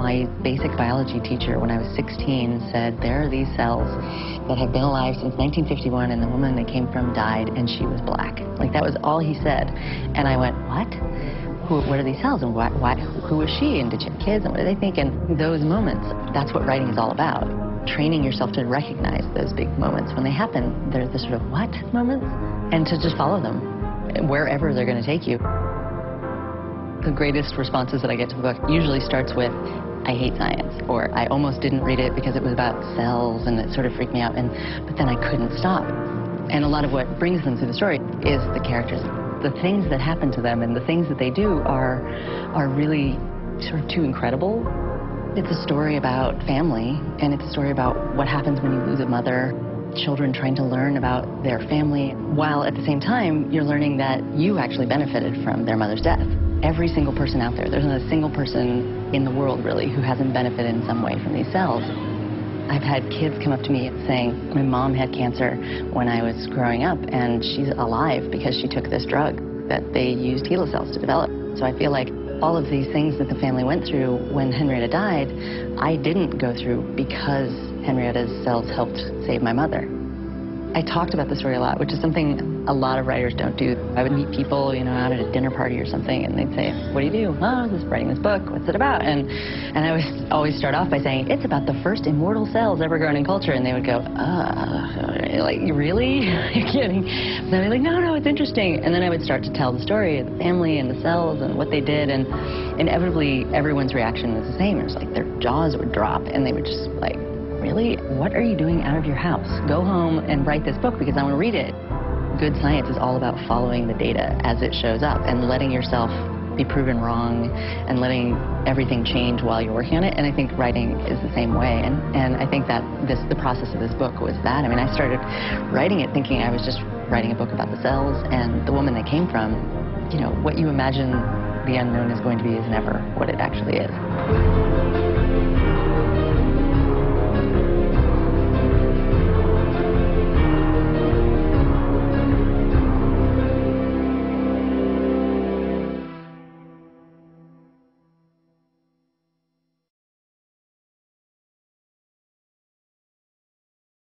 My basic biology teacher, when I was 16, said, there are these cells that have been alive since 1951, and the woman they came from died, and she was black. Like, that was all he said. And I went, what? What are these cells, and who was she, and did she have kids, and what do they think? And those moments, that's what writing is all about. Training yourself to recognize those big moments when they happen. They're the sort of what moments, and to just follow them wherever they're going to take you. The greatest responses that I get to the book usually starts with, I hate science, or I almost didn't read it because it was about cells and it sort of freaked me out, but then I couldn't stop. And a lot of what brings them through the story is the characters. The things that happen to them and the things that they do are really sort of too incredible. It's a story about family, and it's a story about what happens when you lose a mother, children trying to learn about their family, while at the same time you're learning that you actually benefited from their mother's death. Every single person out there, there's not a single person in the world really who hasn't benefited in some way from these cells. I've had kids come up to me saying, my mom had cancer when I was growing up, and she's alive because she took this drug that they used HeLa cells to develop. So I feel like all of these things that the family went through when Henrietta died, I didn't go through because Henrietta's cells helped save my mother. I talked about the story a lot, which is something a lot of writers don't do. I would meet people, you know, out at a dinner party or something, and they'd say, what do you do? Oh, I was just writing this book. What's it about? And I would always start off by saying, it's about the first immortal cells ever grown in culture. And they would go, like, really? You're kidding? And I'd be like, no, it's interesting. And then I would start to tell the story of the family and the cells and what they did. And inevitably, everyone's reaction was the same. It was like their jaws would drop, and they would just like, really? What are you doing out of your house? Go home and write this book because I want to read it. Good science is all about following the data as it shows up and letting yourself be proven wrong and letting everything change while you're working on it. And I think writing is the same way. And I think that the process of this book was that. I mean, I started writing it thinking I was just writing a book about the cells and the woman they came from. You know, what you imagine the unknown is going to be is never what it actually is.